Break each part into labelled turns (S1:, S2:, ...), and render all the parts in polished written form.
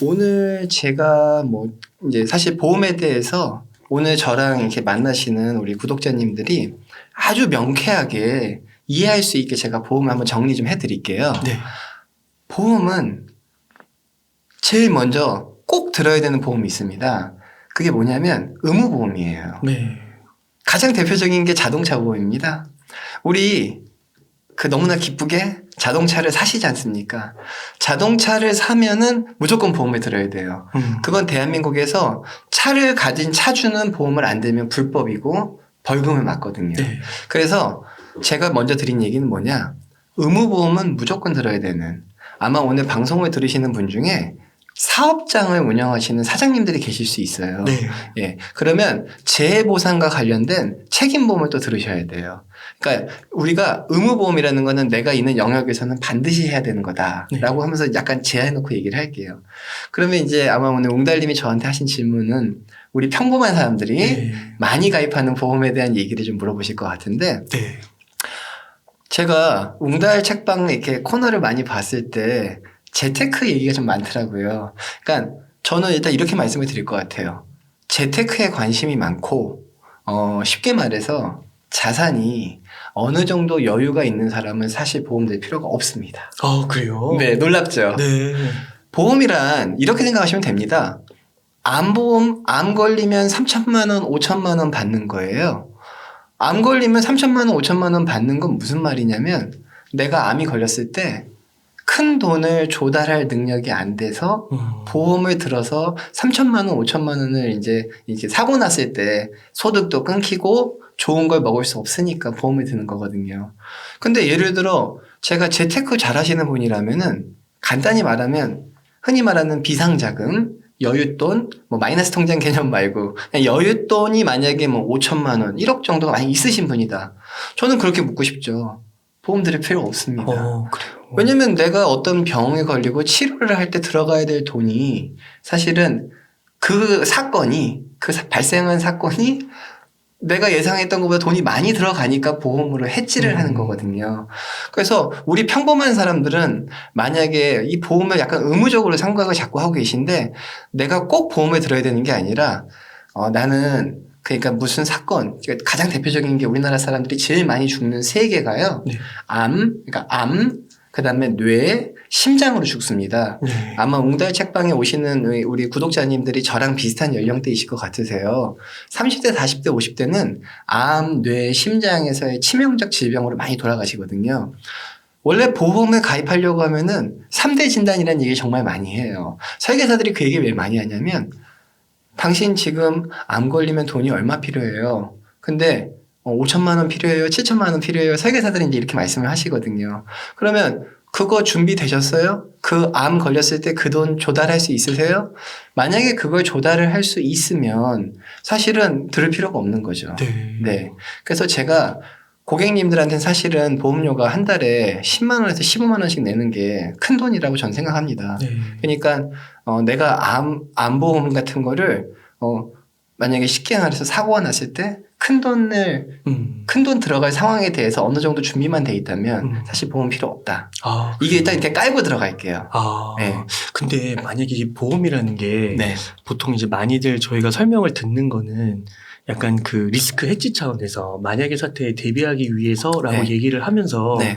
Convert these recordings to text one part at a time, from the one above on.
S1: 오늘 제가 이제 사실 보험에 대해서 오늘 저랑 이렇게 만나시는 우리 구독자님들이 아주 명쾌하게 이해할 수 있게 제가 보험을 한번 정리 좀 해드릴게요.
S2: 네.
S1: 보험은 제일 먼저 꼭 들어야 되는 보험이 있습니다. 그게 뭐냐면 의무보험이에요.
S2: 네.
S1: 가장 대표적인 게 자동차 보험입니다. 우리 너무나 기쁘게 자동차를 사시지 않습니까? 자동차를 사면은 무조건 보험에 들어야 돼요. 그건 대한민국에서 차를 가진 차주는 보험을 안 들면 불법이고 벌금을 맞거든요.
S2: 네.
S1: 그래서 제가 먼저 드린 얘기는 뭐냐? 의무보험은 무조건 들어야 되는, 아마 오늘 방송을 들으시는 분 중에 사업장을 운영하시는 사장님들이 계실 수 있어요.
S2: 네.
S1: 예. 그러면 재해보상과 관련된 책임보험을 또 들으셔야 돼요. 그러니까 우리가 의무보험이라는 거는 내가 있는 영역에서는 반드시 해야 되는 거다라고 하면서 약간 제한해놓고 얘기를 할게요. 그러면 이제 아마 오늘 웅달님이 저한테 하신 질문은 우리 평범한 사람들이
S2: 네.
S1: 많이 가입하는 보험에 대한 얘기를 좀 물어보실 것 같은데,
S2: 네.
S1: 제가 웅달 책방 이렇게 코너를 많이 봤을 때 재테크 얘기가 좀 많더라고요. 그러니까 저는 일단 이렇게 말씀을 드릴 것 같아요. 재테크에 관심이 많고, 쉽게 말해서 자산이 어느 정도 여유가 있는 사람은 사실 보험 들 필요가 없습니다.
S2: 아, 그래요?
S1: 네, 놀랍죠?
S2: 네.
S1: 보험이란 이렇게 생각하시면 됩니다. 암보험, 암 걸리면 3천만 원, 5천만 원 받는 거예요. 암 걸리면 3천만 원, 5천만 원 받는 건 무슨 말이냐면 내가 암이 걸렸을 때 큰 돈을 조달할 능력이 안 돼서 보험을 들어서 3천만 원, 5천만 원을 이제 이렇게 사고 났을 때 소득도 끊기고 좋은 걸 먹을 수 없으니까 보험을 드는 거거든요. 근데 예를 들어 제가 재테크 잘 하시는 분이라면은 간단히 말하면 흔히 말하는 비상자금, 여윳돈, 마이너스 통장 개념 말고 그냥 여윳돈이 만약에 5천만 원, 1억 정도가 많이 있으신 분이다. 저는 그렇게 묻고 싶죠. 보험 들을 필요 없습니다.
S2: 그래요.
S1: 왜냐면 내가 어떤 병에 걸리고 치료를 할 때 들어가야 될 돈이 사실은 그 사건이, 발생한 사건이 내가 예상했던 것보다 돈이 많이 들어가니까 보험으로 해지를 하는 거거든요. 그래서 우리 평범한 사람들은 만약에 이 보험을 약간 의무적으로 생각을 자꾸 하고 계신데 내가 꼭 보험에 들어야 되는 게 아니라 나는 그러니까 무슨 사건, 가장 대표적인 게 우리나라 사람들이 제일 많이 죽는 세 개가요.
S2: 네.
S1: 그러니까 그 다음에 뇌, 심장으로 죽습니다.
S2: 네.
S1: 아마 웅달 책방에 오시는 우리 구독자님들이 저랑 비슷한 연령대이실 것 같으세요. 30대, 40대, 50대는 암, 뇌, 심장에서의 치명적 질병으로 많이 돌아가시거든요. 원래 보험에 가입하려고 하면은 3대 진단이라는 얘기 정말 많이 해요. 설계사들이 그 얘기 왜 많이 하냐면 당신 지금 암 걸리면 돈이 얼마 필요해요? 근데 5천만 원 필요해요? 7천만 원 필요해요? 설계사들은 이제 이렇게 말씀을 하시거든요. 그러면 그거 준비되셨어요? 그 암 걸렸을 때 그 돈 조달할 수 있으세요? 만약에 그걸 조달을 할 수 있으면 사실은 들을 필요가 없는 거죠.
S2: 네.
S1: 네. 그래서 제가 고객님들한테는 사실은 보험료가 한 달에 10만 원에서 15만 원씩 내는 게 큰 돈이라고 저는 생각합니다.
S2: 네.
S1: 그러니까 내가 암보험 같은 거를 만약에 쉽게 말해서 사고가 났을 때 큰 돈 들어갈 상황에 대해서 어느 정도 준비만 돼 있다면 사실 보험 필요 없다. 이게 일단 이렇게 깔고 들어갈게요.
S2: 네. 근데 만약에 이 보험이라는 게
S1: 네.
S2: 보통 이제 많이들 저희가 설명을 듣는 거는 약간 그 리스크 해지 차원에서 만약의 사태에 대비하기 위해서라고
S1: 네.
S2: 얘기를 하면서
S1: 네.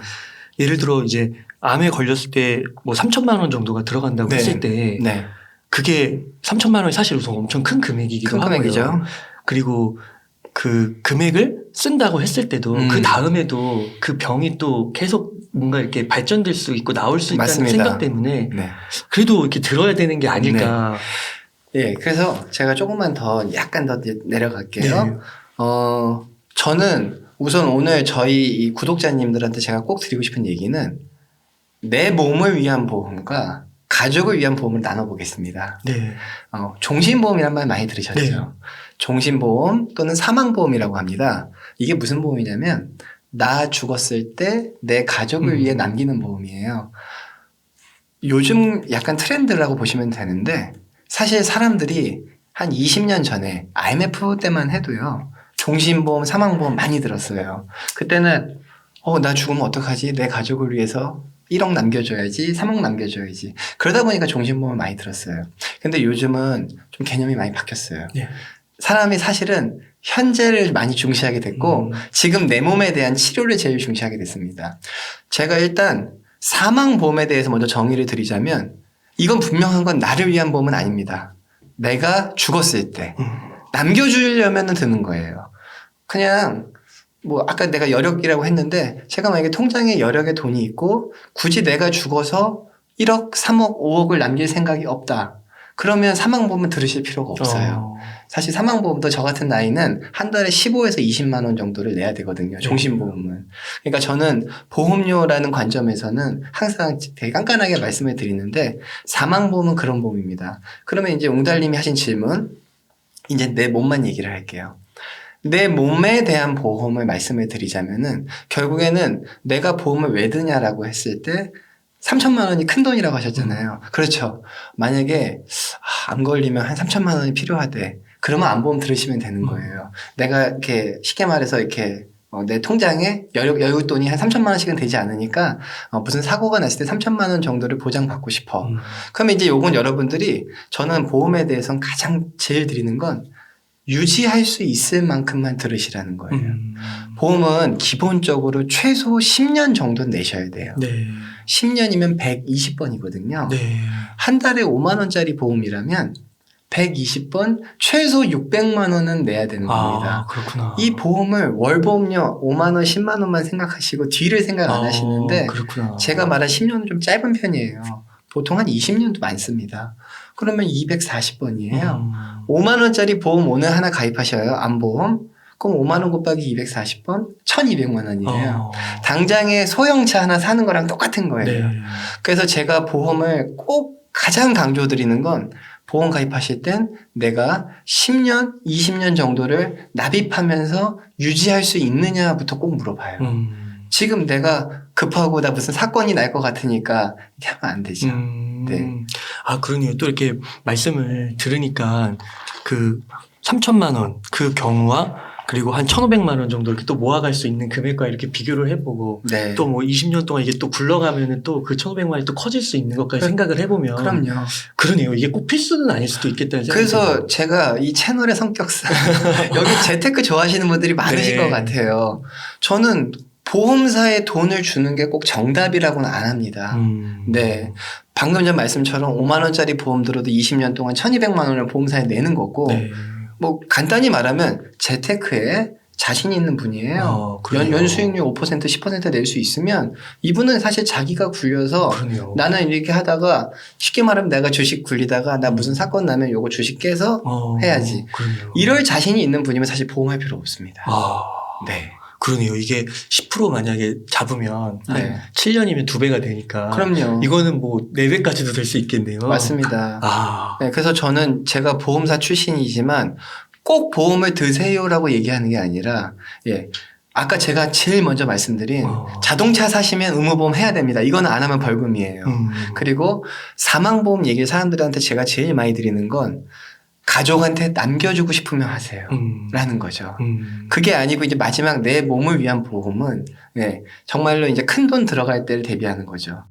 S2: 예를 들어 이제 암에 걸렸을 때 3천만 원 정도가 들어간다고
S1: 네.
S2: 했을 때
S1: 네.
S2: 그게 3천만 원이 사실 우선 엄청 큰 금액이기도
S1: 큰
S2: 하고요.
S1: 금액이죠.
S2: 그리고 그 금액을 쓴다고 했을 때도 그 다음에도 그 병이 또 계속 뭔가 이렇게 발전될 수 있고 나올 수 있다는
S1: 맞습니다.
S2: 생각 때문에
S1: 네.
S2: 그래도 이렇게 들어야 되는 게 아닐까.
S1: 예, 그래서 제가 조금만 약간 더 내려갈게요.
S2: 네.
S1: 저는 우선 오늘 저희 이 구독자님들한테 제가 꼭 드리고 싶은 얘기는 내 몸을 위한 보험과 가족을 위한 보험을 나눠보겠습니다.
S2: 네.
S1: 종신보험이란 말 많이 들으셨죠?
S2: 네.
S1: 종신보험 또는 사망보험이라고 합니다. 이게 무슨 보험이냐면 나 죽었을 때 내 가족을 위해 남기는 보험이에요. 요즘 약간 트렌드라고 보시면 되는데 사실 사람들이 한 20년 전에 IMF 때만 해도요. 종신보험, 사망보험 많이 들었어요. 그때는 나 죽으면 어떡하지? 내 가족을 위해서 1억 남겨줘야지, 3억 남겨줘야지. 그러다 보니까 종신보험을 많이 들었어요. 근데 요즘은 좀 개념이 많이 바뀌었어요.
S2: 예.
S1: 사람이 사실은 현재를 많이 중시하게 됐고 지금 내 몸에 대한 치료를 제일 중시하게 됐습니다. 제가 일단 사망보험에 대해서 먼저 정의를 드리자면 이건 분명한 건 나를 위한 보험은 아닙니다. 내가 죽었을 때 남겨주려면 드는 거예요. 그냥 뭐 아까 내가 여력이라고 했는데 제가 만약에 통장에 여력에 돈이 있고 굳이 내가 죽어서 1억, 3억, 5억을 남길 생각이 없다. 그러면 사망보험은 들으실 필요가 없어요. 사실 사망보험도 저 같은 나이는 한 달에 15에서 20만 원 정도를 내야 되거든요. 종신보험은. 그러니까 저는 보험료라는 관점에서는 항상 되게 깐깐하게 말씀을 드리는데 사망보험은 그런 보험입니다. 그러면 이제 웅달님이 하신 질문, 이제 내 몸만 얘기를 할게요. 내 몸에 대한 보험을 말씀을 드리자면은 결국에는 내가 보험을 왜 드냐라고 했을 때 3천만 원이 큰 돈이라고 하셨잖아요. 그렇죠. 만약에 암 걸리면 한 3천만 원이 필요하대. 그러면 암보험 들으시면 되는 거예요. 내가 이렇게 쉽게 말해서 이렇게 내 통장에 여윳돈이 한 3천만 원씩은 되지 않으니까 무슨 사고가 났을 때 3천만 원 정도를 보장받고 싶어. 그러면 이제 요건 여러분들이 저는 보험에 대해서는 가장 제일 드리는 건 유지할 수 있을 만큼만 들으시라는 거예요. 보험은 기본적으로 최소 10년 정도 내셔야 돼요.
S2: 네.
S1: 10년이면 120번이거든요.
S2: 네.
S1: 한 달에 5만 원짜리 보험이라면 120번 최소 600만 원은 내야 되는 겁니다.
S2: 그렇구나.
S1: 이 보험을 월보험료 5만 원, 10만 원만 생각하시고 뒤를 생각 안 하시는데
S2: 그렇구나.
S1: 제가 말한 10년은 좀 짧은 편이에요. 보통 한 20년도 많습니다. 그러면 240번이에요. 5만 원짜리 보험 오늘 하나 가입하셔요. 암보험. 그럼 5만 원 곱하기 240번 1,200만 원이에요. 당장에 소형차 하나 사는 거랑 똑같은 거예요.
S2: 네.
S1: 그래서 제가 보험을 꼭 가장 강조드리는 건 보험 가입하실 땐 내가 10년, 20년 정도를 납입하면서 유지할 수 있느냐부터 꼭 물어봐요. 지금 내가 급하고 나 무슨 사건이 날 것 같으니까 이렇게 하면 안 되죠. 네.
S2: 그러네요. 또 이렇게 말씀을 들으니까 그 3천만 원 그 경우와 그리고 한 1,500만 원 정도 이렇게 또 모아갈 수 있는 금액과 이렇게 비교를 해보고
S1: 네.
S2: 또 뭐 20년 동안 이게 또 굴러가면은 또 그 1,500만 원이 또 커질 수 있는 것까지 생각을 해보면
S1: 그럼요.
S2: 그러네요. 이게 꼭 필수는 아닐 수도 있겠다는 생각이
S1: 그래서
S2: 들어요.
S1: 제가 이 채널의 성격상 여기 재테크 좋아하시는 분들이 많으신
S2: 네.
S1: 것 같아요. 저는 보험사에 돈을 주는 게 꼭 정답이라고는 안 합니다. 네. 방금 전 말씀처럼 5만 원짜리 보험 들어도 20년 동안 1,200만 원을 보험사에 내는 거고
S2: 네.
S1: 뭐 간단히 말하면 재테크에 자신 있는 분이에요. 연 수익률 5% 10% 낼 수 있으면 이분은 사실 자기가 굴려서
S2: 그러네요.
S1: 나는 이렇게 하다가 쉽게 말하면 내가 주식 굴리다가 나 무슨 사건 나면 요거 주식 깨서 해야지.
S2: 그러네요.
S1: 이럴 자신이 있는 분이면 사실 보험할 필요 없습니다. 네.
S2: 그러네요. 이게 10% 만약에 잡으면 한
S1: 네.
S2: 7년이면 2배가 되니까.
S1: 그럼요.
S2: 이거는 뭐 4배까지도 될 수 있겠네요.
S1: 맞습니다. 네, 그래서 저는 제가 보험사 출신이지만 꼭 보험을 드세요라고 얘기하는 게 아니라, 아까 제가 제일 먼저 말씀드린 자동차 사시면 의무보험 해야 됩니다. 이거는 안 하면 벌금이에요. 그리고 사망보험 얘기 사람들한테 제가 제일 많이 드리는 건 가족한테 남겨주고 싶으면 하세요. 라는 거죠. 그게 아니고 이제 마지막 내 몸을 위한 보험은 정말로 이제 큰 돈 들어갈 때를 대비하는 거죠.